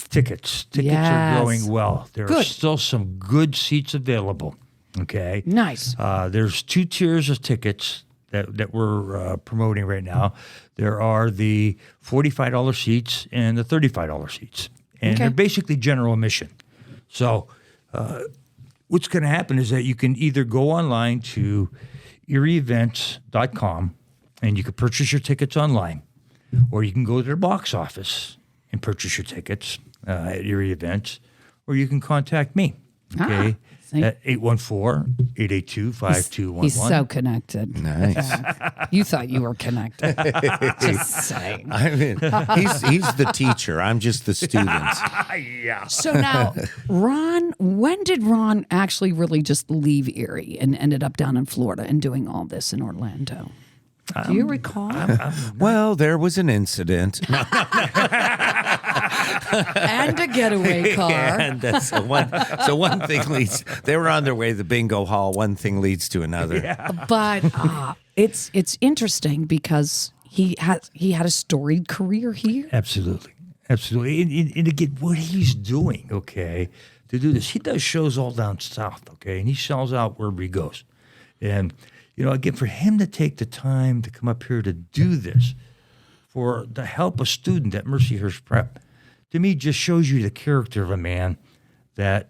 Tickets Yes. are going well. There are Good. still some good seats available. Okay. Nice. There's 2 tiers of tickets that we're promoting right now. There are the $45 seats and the $35 seats. And Okay. they're basically general admission. So what's going to happen is that you can either go online to erieevents.com and you can purchase your tickets online, or you can go to their box office and purchase your tickets at Erie Events, or you can contact me, okay, see? at 814-882-5211. He's so connected. Nice. You thought you were connected. Just saying. I mean, he's the teacher. I'm just the student. So now, Ron, when did Ron actually really just leave Erie and ended up down in Florida and doing all this in Orlando? Do you recall? Well, there was an incident. And a getaway car. And so one thing leads. They were on their way to the bingo hall. One thing leads to another. But it's interesting because he had a storied career here. Absolutely. And again, what he's doing, okay, to do this, he does shows all down south, okay, and he sells out wherever he goes. And, again, for him to take the time to come up here to do this, to help a student at Mercyhurst Prep, to me just shows you the character of a man that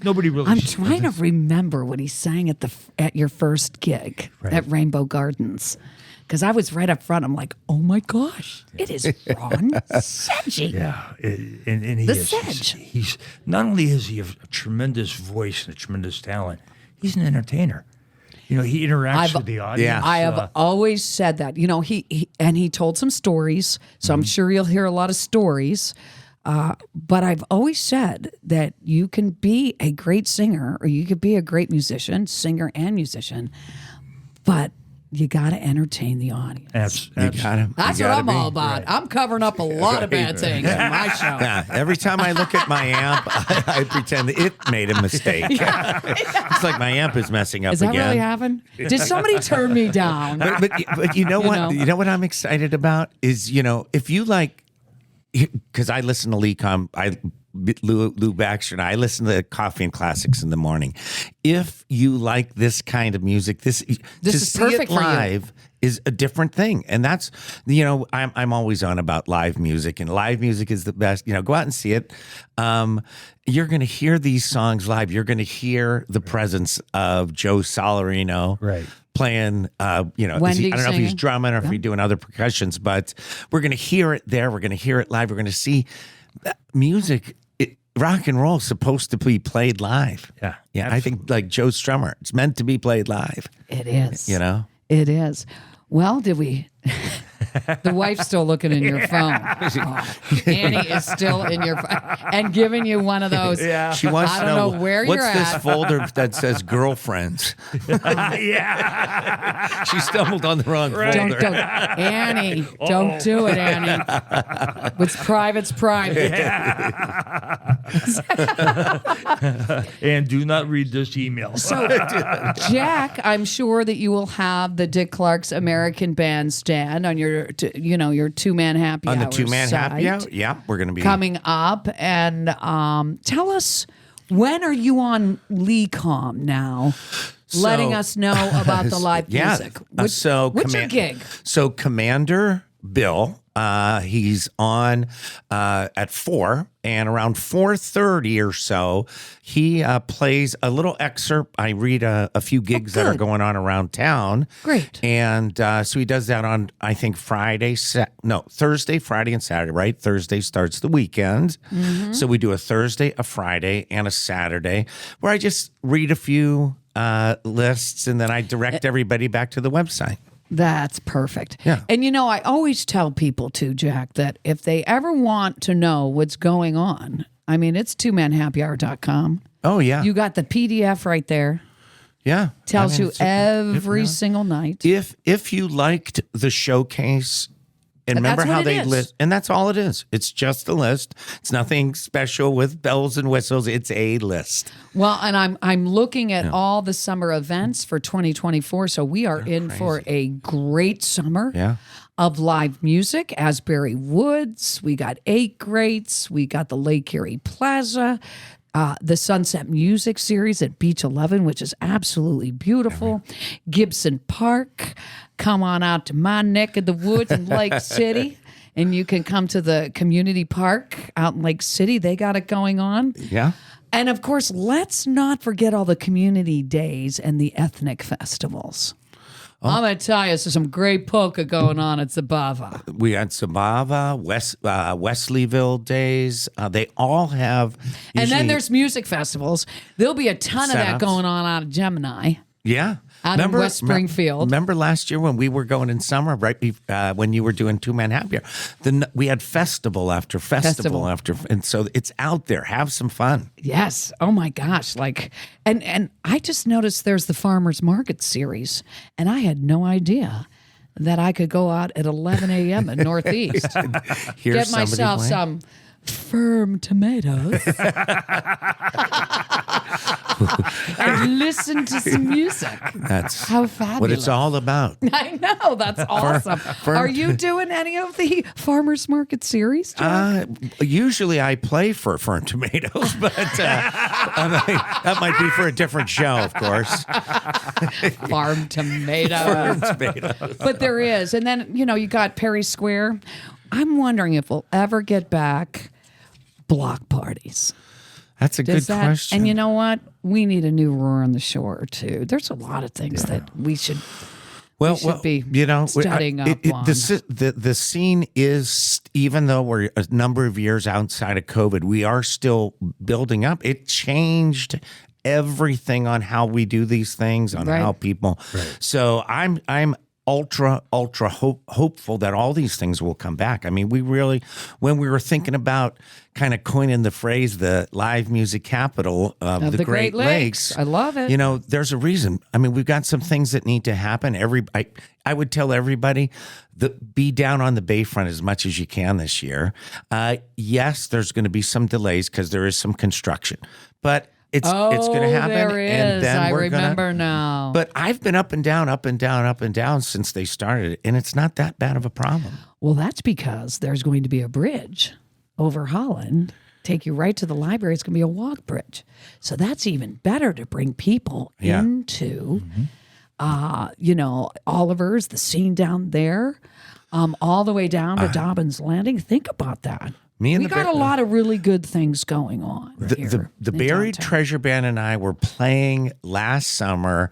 nobody really. I'm trying to remember what he sang at your first gig at Rainbow Gardens. Because I was right up front. I'm like, oh my gosh, it is Ron Sedgey. Yeah, and he The is. Sedge. He's not only is he a tremendous voice and a tremendous talent, he's an entertainer. He interacts with the audience. Yeah. I have always said that. He told some stories, so I'm sure you'll hear a lot of stories. But I've always said that you can be a great singer or you could be a great musician, singer and musician, but you got to entertain the audience. You gotta. That's you what gotta I'm be. all about. I'm covering up a lot of bad things in my show. Yeah, every time I look at my amp, I pretend it made a mistake. It's like my amp is messing up Is that again. really happened? Did somebody turn me down? But you know what? know. You know what I'm excited about is if you like, because I listen to LECOM, Lou Baxter and I listen to Coffee and Classics in the morning. If you like this kind of music, this to is see perfect it for you. live is a different thing, and that's I'm always on about live music, and live music is the best. Go out and see it. You're going to hear these songs live. You're going to hear the presence of Joe Solarino, Right. playing, I don't know if he's singing. drumming or if he's doing other percussions, but we're going to hear it there. We're going to hear it live. We're going to see music. Rock and roll is supposed to be played live. Yeah, Yeah. I think like Joe Strummer, it's meant to be played live. It is. It is. Well, did we? The wife's still looking in your phone. Oh, Annie is still in your phone and giving you one of those. Yeah. She wants I to don't know, know where what's you're this at. folder that says girlfriends. Yeah. She stumbled on the wrong folder. Don't, Annie, don't do it, Annie. What's private's private. And do not read this email. So, Jack, I'm sure that you will have the Dick Clark's American Bandstand on your 2-man happy hour On the 2-man happy site hour? Yeah, we're going to be coming up. And tell us, when are you on LECOM now? Letting us know about the live music. What's your gig? So Commander Bill, He's on at 4, and around 4:30 or so, he plays a little excerpt. I read a few gigs that are going on around town. Great. And so he does that on, I think, Thursday, Friday, and Saturday, right? Thursday starts the weekend. So we do a Thursday, a Friday, and a Saturday where I just read a few lists, and then I direct everybody back to the website. That's perfect. Yeah. And I always tell people too, Jack, that if they ever want to know what's going on, I mean, it's twomanhappyhour.com. Oh, yeah. You got the PDF right there. Yeah. Tells you it's every single night. If you liked the showcase, and remember That's how what it they is. list, and that's all it is. It's just a list. It's nothing special with bells and whistles. It's a list. Well, and I'm looking at all the summer events for 2024. So we are in for a great summer Yeah. of live music. Asbury Woods. We got 8 greats. We got the Lake Erie Plaza. The Sunset Music Series at Beach 11, which is absolutely beautiful. Gibson Park. Come on out to my neck of the woods in Lake City, and you can come to the community park out in Lake City. They got it going on. Yeah. And of course, let's not forget all the community days and the ethnic festivals. I'm going to tell you, there's some great polka going on at Zabava. We had Sabava, Wesleyville days. They all have. And then usually- there's music festivals. There'll be a ton of that Setups. going on out of Gemini. Yeah. Out in West Springfield. Remember last year when we were going in summer, right? When you were doing Two Man Happy Hour, then we had festival after festival after, and so it's out there. Have some fun. Yes. Oh my gosh. And I just noticed there's the Farmers Market series, and I had no idea that I could go out at 11 a.m. in Northeast, Here's get somebody myself playing. some firm tomatoes, and listen to some music. That's How fabulous. what it's all about. I know. That's awesome. Are you doing any of the Farmers Market series, Jack? Usually I play for Firm Tomatoes, but that might be for a different show, of course. Farm tomatoes. But there is. And then, you got Perry Square. I'm wondering if we'll ever get back block parties. That's a good question. And you know what? We need a new Roar on the Shore, too. There's a lot of things that we should be studying up on. The scene is, even though we're a number of years outside of COVID, we are still building up. It changed everything on how we do these things, on how people. Right. So I'm ultra hopeful that all these things will come back. I mean, we really, when we were thinking about kind of coining the phrase, the live music capital of the Great Lakes. I love it. There's a reason. I mean, we've got some things that need to happen. I would tell everybody be down on the bayfront as much as you can this year. Yes, there's going to be some delays because there is some construction, but it's going to happen. There is. And then I we're remember now. But I've been up and down since they started, and it's not that bad of a problem. Well, that's because there's going to be a bridge over Holland, take you right to the library. It's going to be a walk bridge. So that's even better to bring people into, Oliver's, the scene down there, all the way down to Dobbins Landing. Think about that. We got a lot of really good things going on here. The in Buried downtown. Treasure Band and I were playing last summer.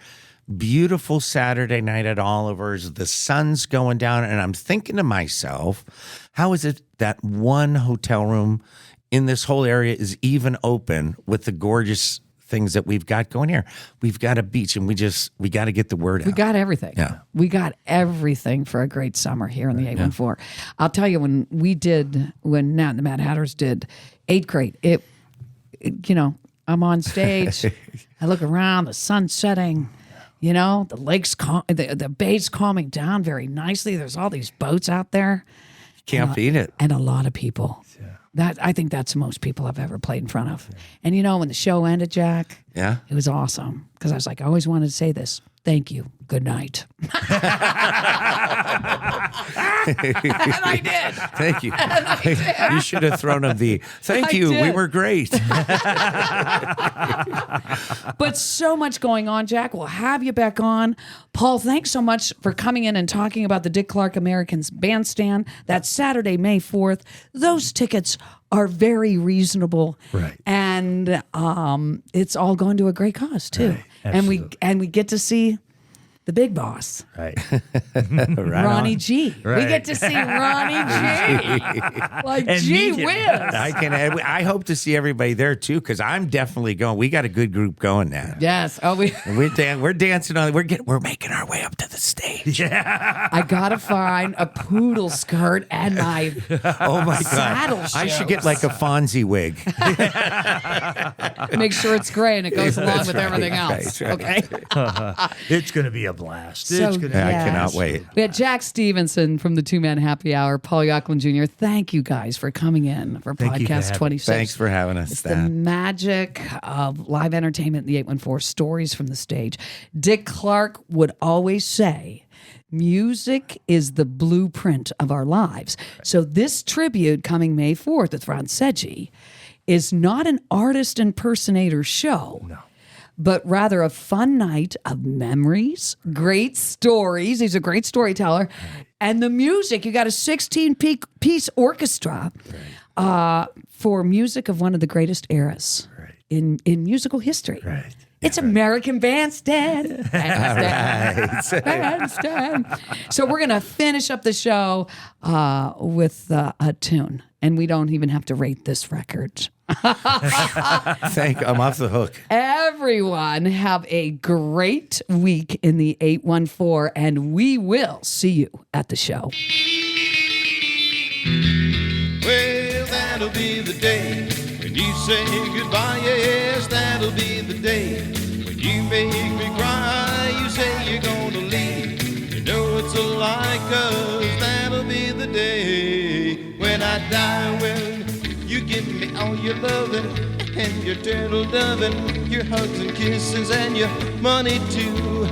Beautiful Saturday night at Oliver's. The sun's going down, and I'm thinking to myself, how is it that one hotel room in this whole area is even open with the gorgeous things that we've got going here? We've got a beach, and we got to get the word out. We got everything. Yeah. We got everything for a great summer here in the 814. I'll tell you, when Nat and the Mad Hatters did 8th grade, I'm on stage, I look around, the sun's setting, the lake's, the bay's calming down very nicely. There's all these boats out there. Can't beat it. And a lot of people. I think that's the most people I've ever played in front of. And when the show ended, Jack, it was awesome. Because I was like, I always wanted to say this. Thank you. Good night. And I did. Thank you. You should have thrown him the thank I you. We did. were great. But so much going on, Jack. We'll have you back on. Paul, thanks so much for coming in and talking about the Dick Clark Americans Bandstand. That's Saturday, May 4th. Those tickets are very reasonable. Right. And it's all going to a great cause, too. Right. And we get to see the big boss, Right. Right Ronnie on. G. We Right. get to see Ronnie G. Like, And gee meet him. whiz. I hope to see everybody there too, because I'm definitely going. We got a good group going now. Yes. Oh, We're dancing on. We're making our way up to the stage. I gotta find a poodle skirt and my Oh my saddle god! I should get like a Fonzie wig. make sure it's gray and it goes along with right, everything else. right. Okay. It's going to be a blast. So, It's gonna I yes. cannot wait. We had Jack Stevenson from the Two Man Happy Hour, Paul Yocklin Jr. Thank you guys for coming in for Thank you for podcast having me. 26. Thanks for having us. It's the magic of live entertainment in the 814 Stories from the Stage. Dick Clark would always say, music is the blueprint of our lives. So this tribute coming May 4th with Ron Seggi is not an artist impersonator show. No. But rather a fun night of memories, great stories. He's a great storyteller. And the music, you got a 16-piece orchestra for music of one of the greatest eras in musical history. Right. It's American Bandstand. Bandstand. So we're going to finish up the show with a tune. And we don't even have to rate this record. I'm off the hook. Everyone have a great week in the 814, and we will see you at the show. Well, that'll be the day when you say goodbye. Yes, that'll be the day when you make me cry. You say you're gonna leave. You know it's a lie, 'cause that'll be the day when I die. Well, you give me all your loving and your turtle doving, your hugs and kisses and your money too.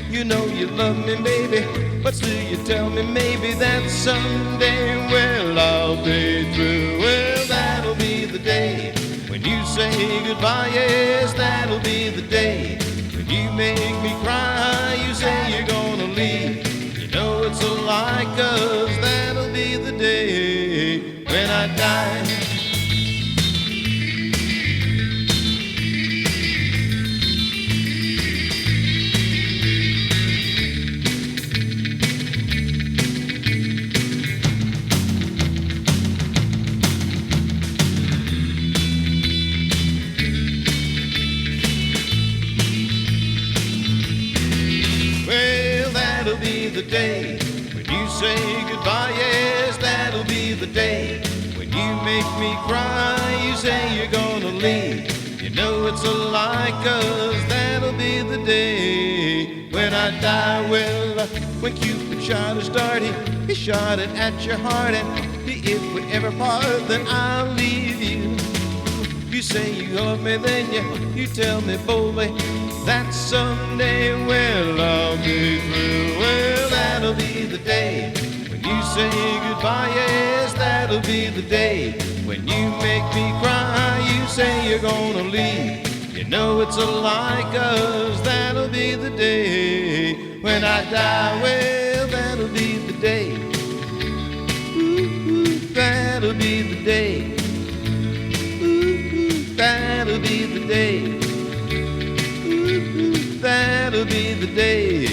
You know you love me, baby, but still you tell me maybe that someday, well, I'll be through. Well, that'll be the day when you say goodbye. Yes, that'll be the day when you make me cry. You say you're gonna leave. You know it's a lie, 'cause that'll be the day when I die. Well, that'll be the day when you say goodbye. Yes, that'll be the day when you make me cry. You say you're gonna leave. You know it's a lie, 'cause that'll be the day when I die. Well, when Cupid shot his dart, he shot it at your heart. And if we ever part, then I'll leave you. You say you love me, then you tell me boldly that someday, well, I'll be through. Well, that'll be the day when you say goodbye. Yes, that'll be the day when you make me cry. You say you're gonna leave. You know it's a lie, 'cause that'll be the day when I die. Well, that'll be the day. Ooh, that'll be the day. That'll be the day. Ooh, that'll be the day.